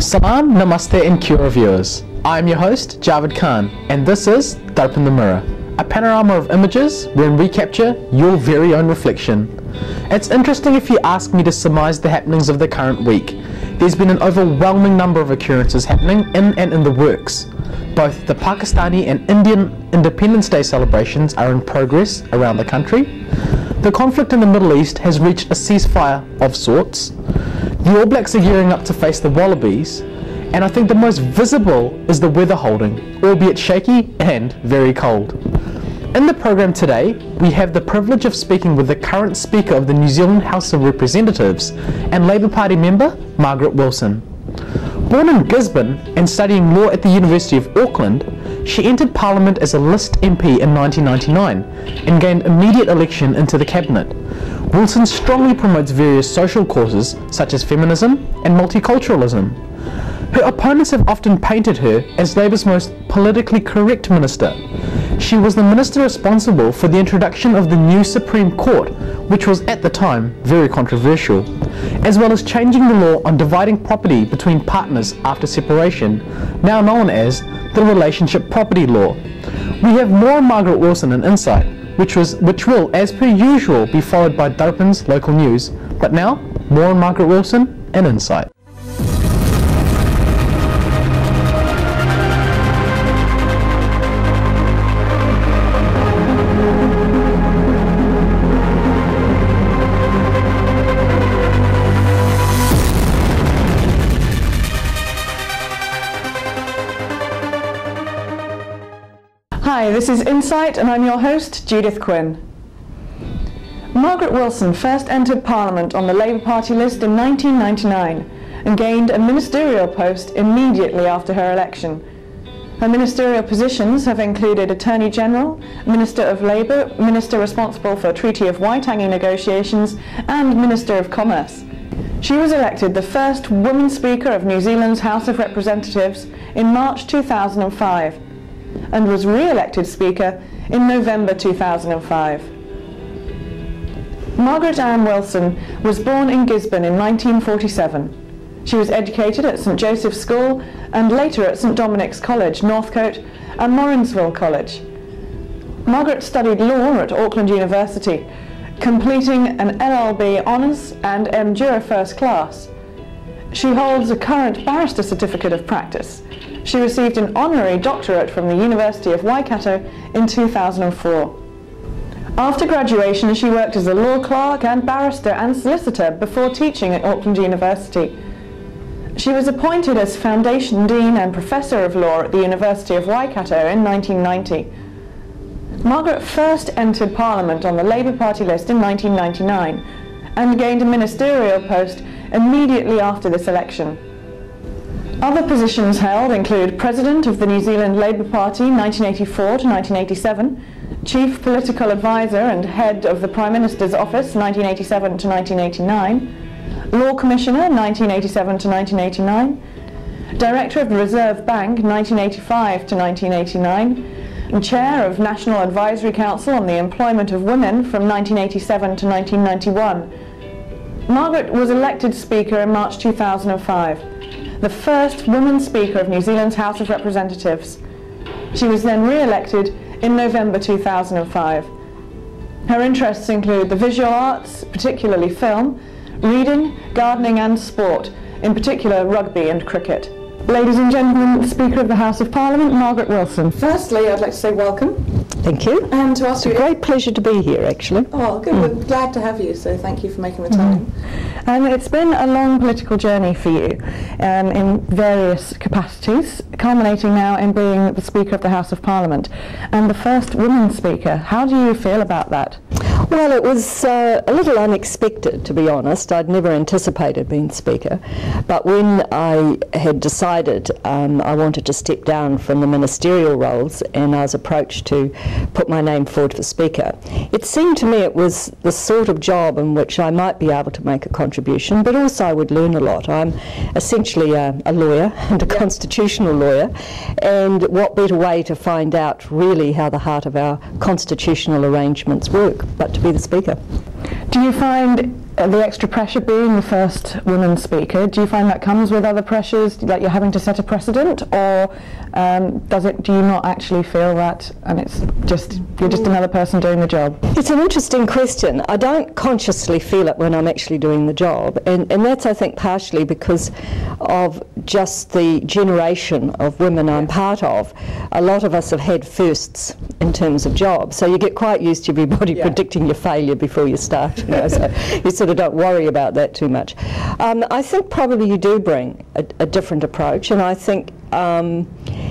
Salam, Namaste and Kura viewers. I am your host, Javed Khan, and this is Darpan the Mirror, a panorama of images wherein we capture your very own reflection. It's interesting if you ask me to surmise the happenings of the current week. There's been an overwhelming number of occurrences happening in and in the works. Both the Pakistani and Indian Independence Day celebrations are in progress around the country. The conflict in the Middle East has reached a ceasefire of sorts. The All Blacks are gearing up to face the Wallabies, and I think the most visible is the weather holding, albeit shaky and very cold. In the program today, we have the privilege of speaking with the current Speaker of the New Zealand House of Representatives and Labour Party member, Margaret Wilson. Born in Gisborne and studying law at the University of Auckland, she entered Parliament as a list MP in 1999 and gained immediate election into the Cabinet. Wilson strongly promotes various social causes such as feminism and multiculturalism. Her opponents have often painted her as Labour's most politically correct minister. She was the minister responsible for the introduction of the new Supreme Court, which was at the time very controversial, as well as changing the law on dividing property between partners after separation, now known as the relationship property law. We have more on Margaret Wilson in Insight, which will, as per usual, be followed by Darpan's local news. But now, more on Margaret Wilson and Insight. Hi, this is Insight and I'm your host, Judith Quinn. Margaret Wilson first entered Parliament on the Labour Party list in 1999 and gained a ministerial post immediately after her election. Her ministerial positions have included Attorney General, Minister of Labour, Minister responsible for Treaty of Waitangi negotiations and Minister of Commerce. She was elected the first woman Speaker of New Zealand's House of Representatives in March 2005. And was re-elected Speaker in November 2005. Margaret Ann Wilson was born in Gisborne in 1947. She was educated at St Joseph's School and later at St Dominic's College, Northcote and Morrinsville College. Margaret studied law at Auckland University, completing an LLB Honours and Endura First Class. She holds a current barrister certificate of practice. She received an honorary doctorate from the University of Waikato in 2004. After graduation, she worked as a law clerk and barrister and solicitor before teaching at Auckland University. She was appointed as Foundation Dean and Professor of Law at the University of Waikato in 1990. Margaret first entered Parliament on the Labour Party list in 1999 and gained a ministerial post immediately after this election. Other positions held include President of the New Zealand Labour Party 1984 to 1987, Chief Political Advisor and Head of the Prime Minister's Office 1987 to 1989, Law Commissioner 1987 to 1989, Director of the Reserve Bank 1985 to 1989, and Chair of National Advisory Council on the Employment of Women from 1987 to 1991. Margaret was elected Speaker in March 2005. The first woman Speaker of New Zealand's House of Representatives. She was then re-elected in November 2005. Her interests include the visual arts, particularly film, reading, gardening and sport, in particular rugby and cricket. Ladies and gentlemen, the Speaker of the House of Parliament, Margaret Wilson. Firstly, I'd like to say welcome. Thank you. And to ask you... It's a great pleasure to be here, actually. Oh, good. We're glad to have you, so thank you for making the time. It's been a long political journey for you in various capacities, culminating now in being the Speaker of the House of Parliament and the first woman Speaker. How do you feel about that? Well, it was a little unexpected, to be honest. I'd never anticipated being Speaker, but when I had decided I wanted to step down from the ministerial roles and I was approached to put my name forward for Speaker, it seemed to me it was the sort of job in which I might be able to make a contribution, but also I would learn a lot. I'm essentially a lawyer and a constitutional lawyer, and what better way to find out really how the heart of our constitutional arrangements work but to be the Speaker. Do you find the extra pressure being the first woman speaker, do you find that comes with other pressures, like you're having to set a precedent, or do you not actually feel that, and you're just another person doing the job? It's an interesting question. I don't consciously feel it when I'm actually doing the job, and that's, I think, partially because of just the generation of women I'm part of. A lot of us have had firsts in terms of jobs, so you get quite used to everybody predicting your failure before you start, so you sort of don't worry about that too much. I think probably you do bring a different approach, and I think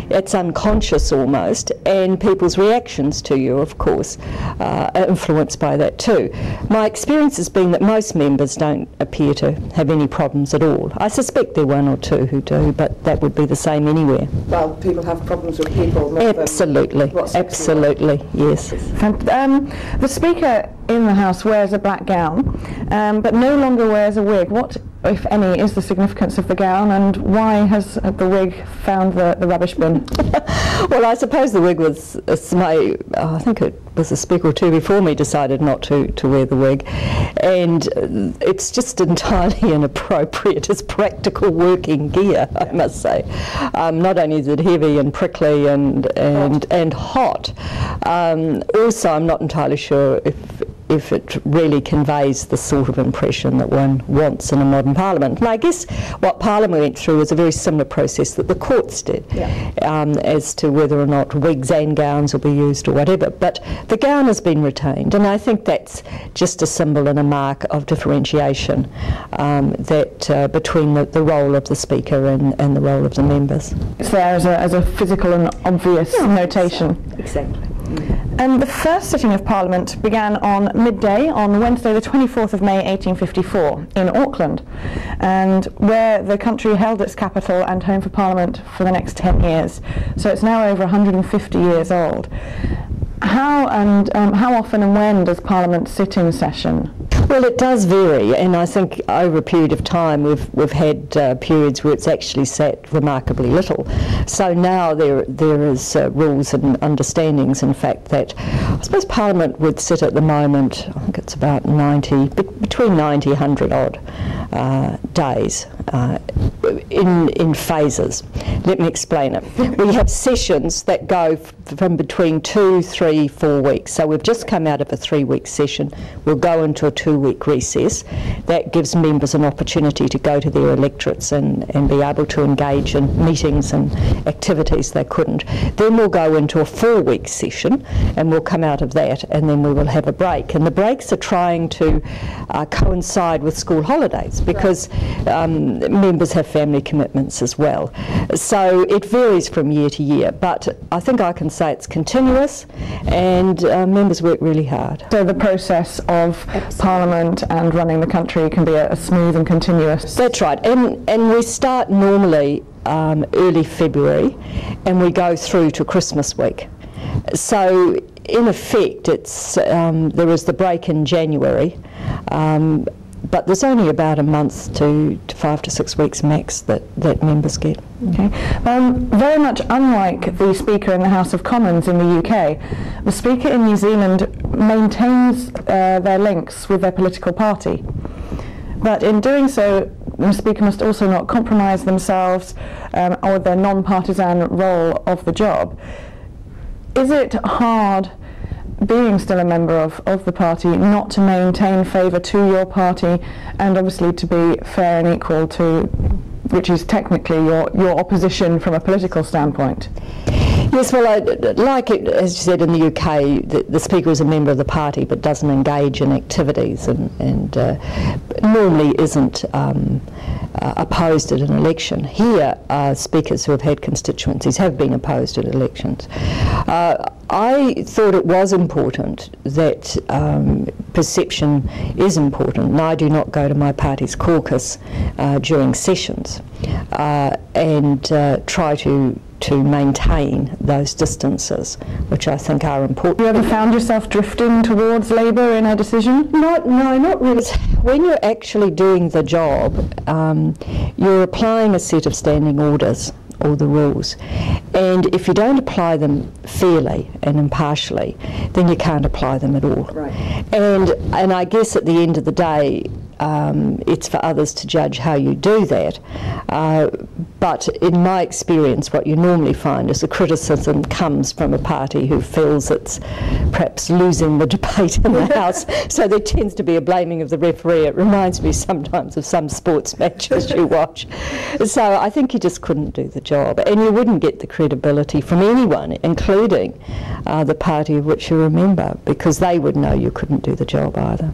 it's unconscious almost, and people's reactions to you, of course, are influenced by that too. My experience has been that most members don't appear to have any problems at all. I suspect there are one or two who do, but that would be the same anywhere. Well, people have problems with people. Absolutely, absolutely, yes. The Speaker in the House wears a black gown, but no longer wears a wig. What, if any, is the significance of the gown, and why has the wig found the rubbish bin? Well, I suppose the wig was, I think it was a Speaker or two before me decided not to wear the wig, and it's just entirely inappropriate as practical working gear, I must say. Not only is it heavy and prickly and hot, also I'm not entirely sure if it really conveys the sort of impression that one wants in a modern parliament. And I guess what Parliament went through was a very similar process that the courts did, as to whether or not wigs and gowns will be used or whatever. But the gown has been retained, and I think that's just a symbol and a mark of differentiation between the role of the Speaker and the role of the members. It's there as a physical and obvious notation. Exactly. And the first sitting of Parliament began on midday on Wednesday the 24th of May 1854 in Auckland, and where the country held its capital and home for Parliament for the next 10 years. So it's now over 150 years old. How often and when does Parliament sit in session? Well, it does vary, and I think over a period of time we've had periods where it's actually sat remarkably little. So now there is rules and understandings, in fact, that I suppose Parliament would sit at the moment, I think it's about 90, between 90 and 100 odd days in phases. Let me explain it. We have sessions that go from between 2, 3, 4 weeks. So we've just come out of a 3-week session. We'll go into a 2-week recess. That gives members an opportunity to go to their electorates and be able to engage in meetings and activities they couldn't. Then we'll go into a 4-week session, and we'll come out of that, and then we will have a break. And the breaks are trying to coincide with school holidays, because members have family commitments as well. So it varies from year to year, but I think I can say it's continuous, and members work really hard. So the process of Parliament and running the country can be a smooth and continuous... That's right, and we start normally early February, and we go through to Christmas week. So in effect it's there is the break in January, but there's only about a month to 5 to 6 weeks max that members get. Okay. Very much unlike the Speaker in the House of Commons in the UK, the Speaker in New Zealand maintains their links with their political party. But in doing so, the Speaker must also not compromise themselves or their non-partisan role of the job. Is it hard, being still a member of the party, not to maintain favour to your party, and obviously to be fair and equal to, which is technically your opposition from a political standpoint? Yes, well, like it, as you said, in the UK, the Speaker is a member of the party but doesn't engage in activities and normally isn't opposed at an election. Here, speakers who have had constituencies have been opposed at elections. I thought it was important that perception is important, and I do not go to my party's caucus during sessions and try to maintain those distances, which I think are important. Have you ever found yourself drifting towards Labour in a decision? No, not really. When you're actually doing the job, you're applying a set of standing orders, or the rules, and if you don't apply them fairly and impartially, then you can't apply them at all. Right. And I guess at the end of the day, it's for others to judge how you do that. But in my experience, what you normally find is the criticism comes from a party who feels it's perhaps losing the debate in the House. So there tends to be a blaming of the referee. It reminds me sometimes of some sports matches you watch. So I think you just couldn't do the job, and you wouldn't get the credibility from anyone, including the party of which you remember, because they would know you couldn't do the job either.